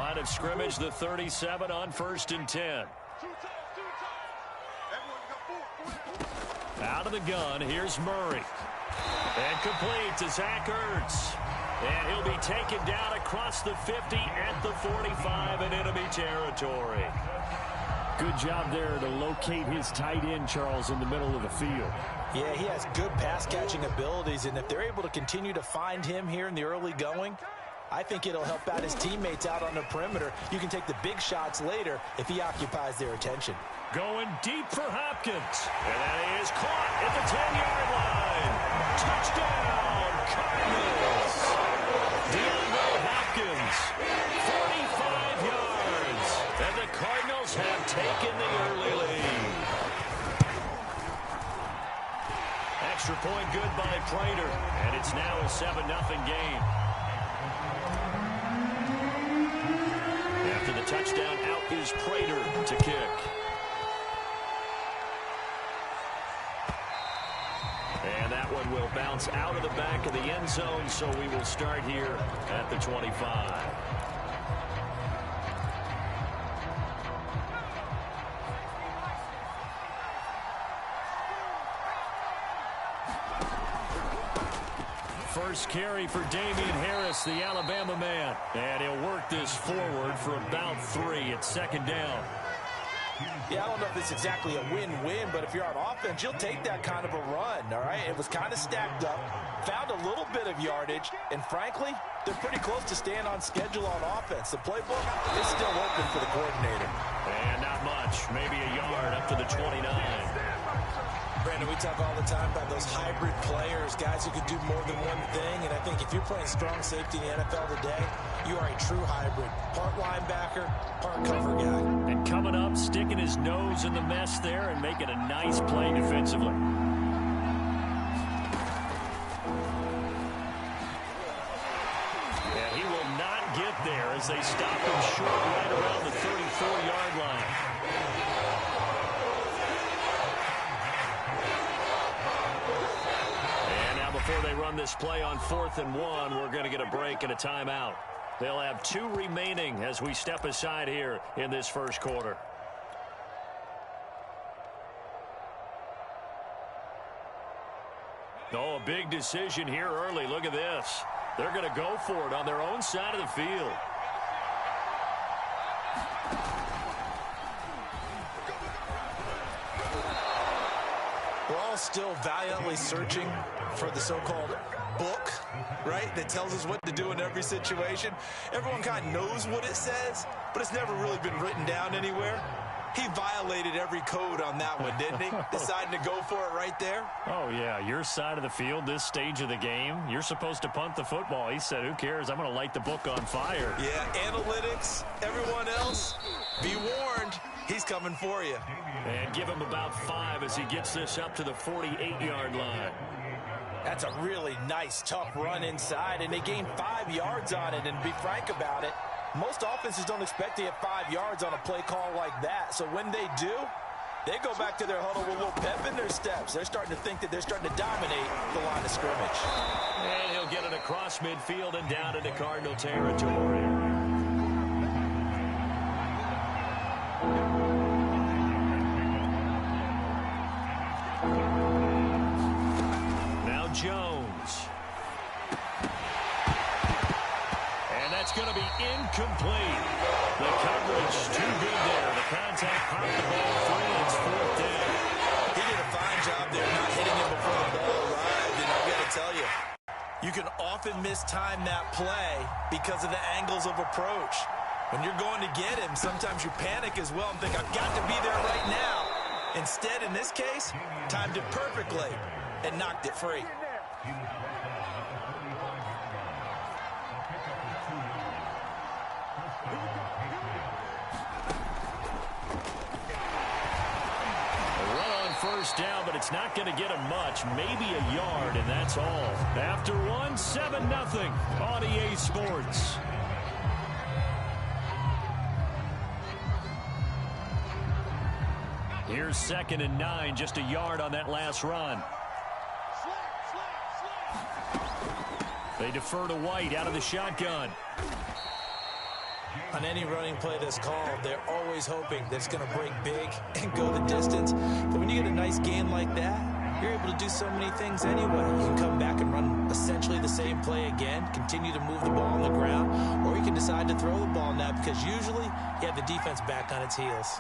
Line of scrimmage, the 37 on 1st and 10. Out of the gun, here's Murray. And complete to Zach Ertz. And he'll be taken down across the 50 at the 45 in enemy territory. Good job there to locate his tight end, Charles, in the middle of the field. Yeah, he has good pass-catching abilities, and if they're able to continue to find him here in the early going, I think it'll help out his teammates out on the perimeter. You can take the big shots later if he occupies their attention. Going deep for Hopkins. And that is caught at the 10-yard line. Touchdown, Cardinals. DeAndre Hopkins, 45 yards. And the Cardinals have taken the early lead. Extra point good by Prater. And it's now a 7-0 game. After the touchdown, out is Prater to kick. And that one will bounce out of the back of the end zone, so we will start here at the 25. First carry for Damian Harris, the Alabama man. And he'll work this forward for about 3. It's 2nd down. Yeah, I don't know if it's exactly a win-win, but if you're on offense, you'll take that kind of a run, all right? It was kind of stacked up, found a little bit of yardage, and frankly, they're pretty close to staying on schedule on offense. The playbook is still open for the coordinator. And not much, maybe a yard up to the 29. Brandon, we talk all the time about those hybrid players, guys who can do more than one thing, and I think if you're playing strong safety in the NFL today, you are a true hybrid. Part linebacker, part cover guy. And coming up, sticking his nose in the mess there and making a nice play defensively. And he will not get there as they stop him short right around the 34-yard line. Before they run this play on 4th and 1, we're going to get a break and a timeout. They'll have 2 remaining as we step aside here in this first quarter. Oh, a big decision here early. Look at this. They're going to go for it on their own side of the field. We're all still valiantly searching for the so-called book, right, that tells us what to do in every situation. Everyone kind of knows what it says, but it's never really been written down anywhere. He violated every code on that one, didn't he? Deciding to go for it right there. Oh, yeah, your side of the field, this stage of the game, you're supposed to punt the football. He said, who cares? I'm going to light the book on fire. Yeah, analytics, everyone else, be warned, he's coming for you. And give him about 5 as he gets this up to the 48-yard line. That's a really nice, tough run inside, and they gained 5 yards on it. And to be frank about it, most offenses don't expect to get 5 yards on a play call like that. So when they do, they go back to their huddle with a little pep in their steps. They're starting to think that they're starting to dominate the line of scrimmage. And he'll get it across midfield and down into Cardinal territory. Jones. And that's going to be incomplete. The coverage too good there. The contact popped the ball free. It's 4th down. He did a fine job there not hitting him before the ball arrived. And I've got to tell you, you can often mistime that play because of the angles of approach. When you're going to get him, sometimes you panic as well and think, I've got to be there right now. Instead, in this case, timed it perfectly and knocked it free. First down, but it's not going to get him much. Maybe a yard, and that's all. After 1, 7-0 on EA Sports. Here's 2nd and 9, just a yard on that last run. They defer to White out of the shotgun. On any running play that's called, they're always hoping that it's going to break big and go the distance. But when you get a nice gain like that, you're able to do so many things anyway. You can come back and run essentially the same play again, continue to move the ball on the ground, or you can decide to throw the ball now because usually you have the defense back on its heels.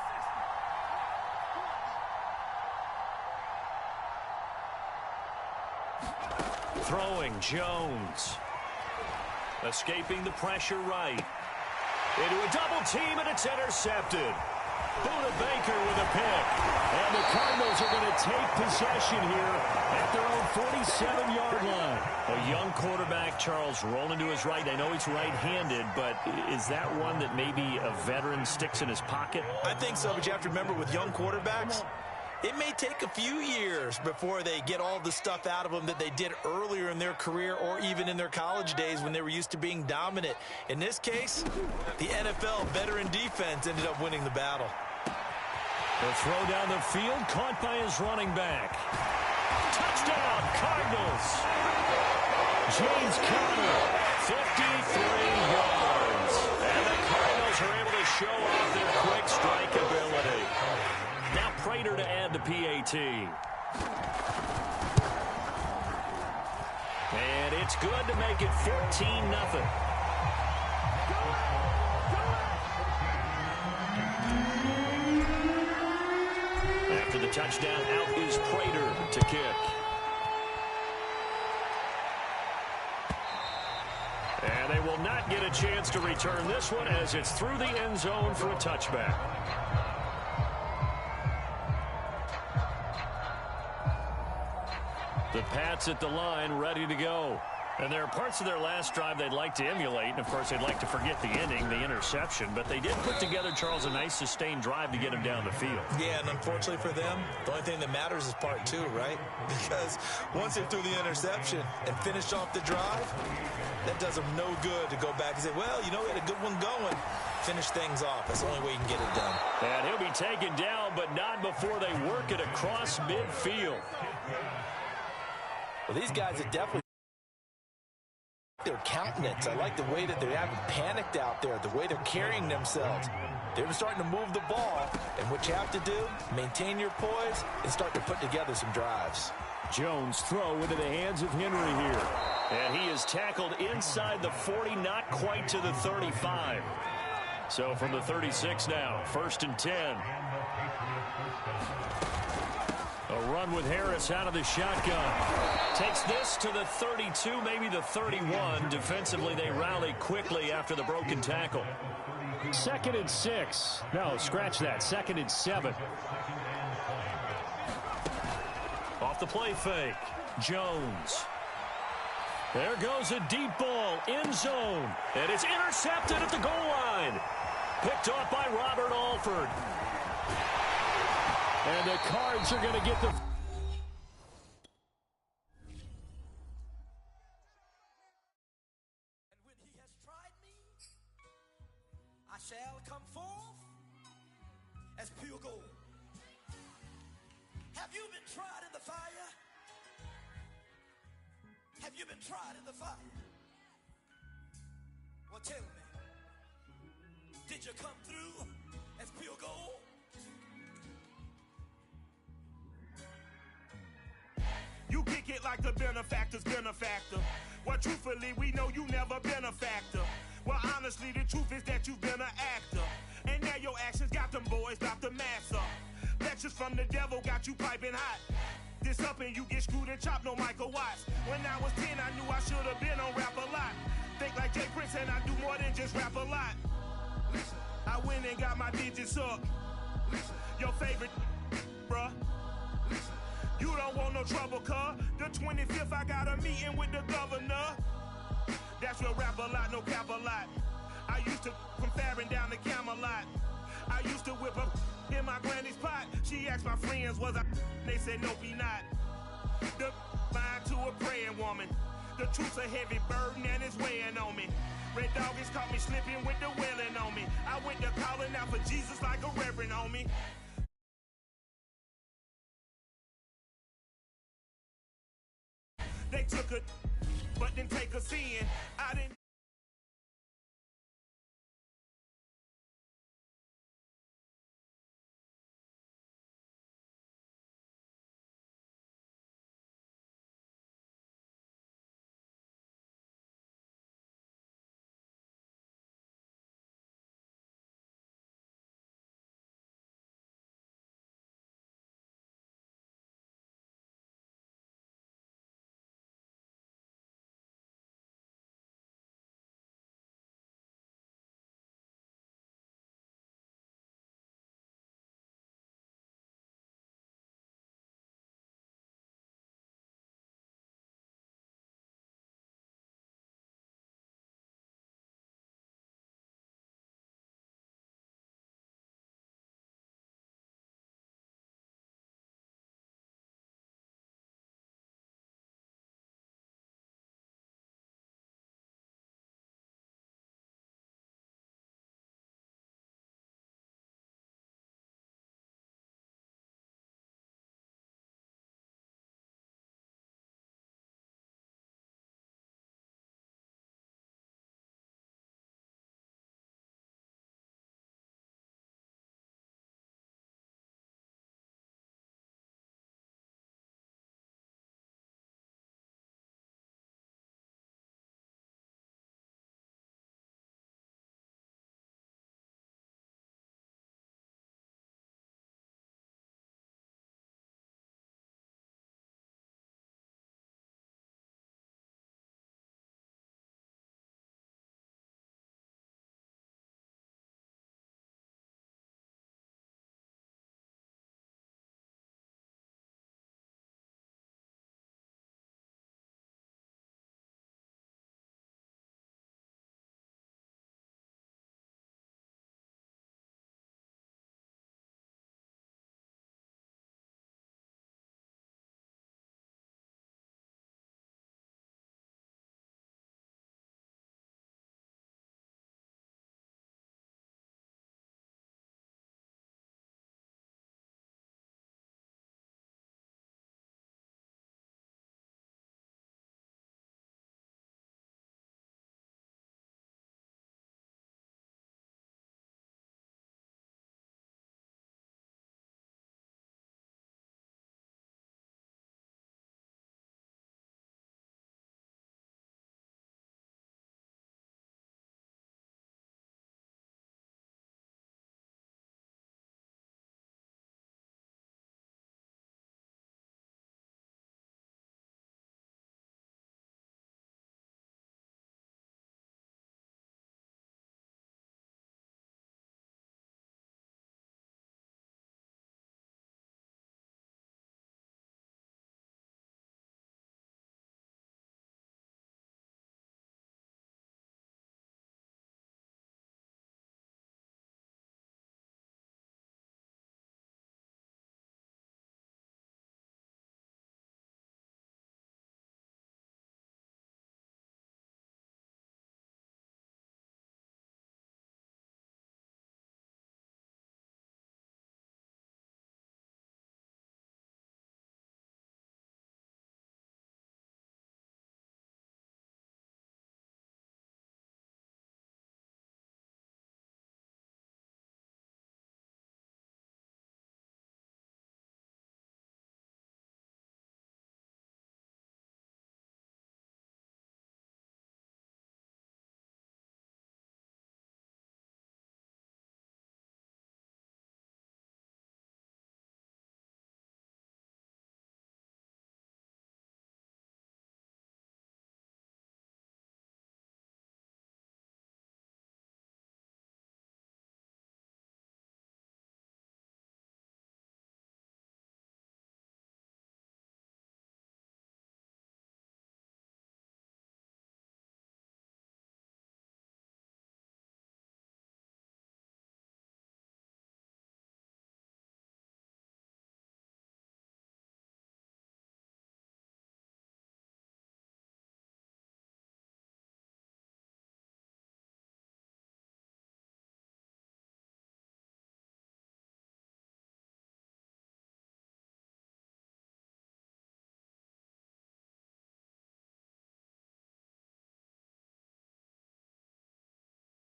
Throwing, Jones. Escaping the pressure right. Into a double team, and it's intercepted. Buda Baker with a pick. And the Cardinals are going to take possession here at their own 47-yard line. A young quarterback, Charles, rolling to his right. I know he's right-handed, but is that one that maybe a veteran sticks in his pocket? I think so, but you have to remember with young quarterbacks, it may take a few years before they get all the stuff out of them that they did earlier in their career or even in their college days when they were used to being dominant. In this case, the NFL veteran defense ended up winning the battle. The throw down the field, caught by his running back. Touchdown, Cardinals. James Conner, 53 yards. And the Cardinals are able to show off their quick strike ability. Now Prater to add the PAT. And it's good to make it 14-0. After the touchdown, out is Prater to kick. And they will not get a chance to return this one as it's through the end zone for a touchback. The Pats at the line, ready to go. And there are parts of their last drive they'd like to emulate. And, of course, they'd like to forget the ending, the interception. But they did put together, Charles, a nice sustained drive to get him down the field. Yeah, and unfortunately for them, the only thing that matters is part two, right? Because once they threw the interception and finished off the drive, that does them no good to go back and say, well, you know, we had a good one going. Finish things off. That's the only way you can get it done. And he'll be taken down, but not before they work it across midfield. Well, these guys are definitely their countenance. I like the way that they haven't panicked out there, the way they're carrying themselves. They're starting to move the ball, and what you have to do, maintain your poise and start to put together some drives. Jones throw into the hands of Henry here. And he is tackled inside the 40, not quite to the 35. So from the 36 now, 1st and 10. A run with Harris out of the shotgun. Takes this to the 32, maybe the 31. Defensively, they rally quickly after the broken tackle. 2nd and 6. No, scratch that. 2nd and 7. Off the play fake. Jones. There goes a deep ball. End zone. And it's intercepted at the goal line. Picked off by Robert Alford. And the Cards are going to get the... And when he has tried me, I shall come forth as pure gold. Have you been tried in the fire? Have you been tried in the fire? Well, tell me, did you come through as pure gold? You kick it like the benefactor's benefactor. Well, truthfully, we know you never been a factor. Well, honestly, the truth is that you've been an actor. And now your actions got them boys drop the mask up. Lectures from the devil got you piping hot. This up and you get screwed and chopped, no Michael Watts. When I was 10, I knew I should have been on rap a lot. Think like Jay Prince and I do more than just rap a lot. Listen, I went and got my digits up. Listen, your favorite, bruh. Listen, you don't want no trouble, cuz. The 25th, I got a meeting with the governor. That's real rap a lot, no cap a lot. I used to from Farron down to Camelot. I used to whip up in my granny's pot. She asked my friends, was I? They said, nope, he not. The line to a praying woman. The truth's a heavy burden and it's weighing on me. Red Dog has caught me slipping with the wailing on me. I went to calling out for Jesus like a reverend on me. They took it, but didn't take a sin. I didn't.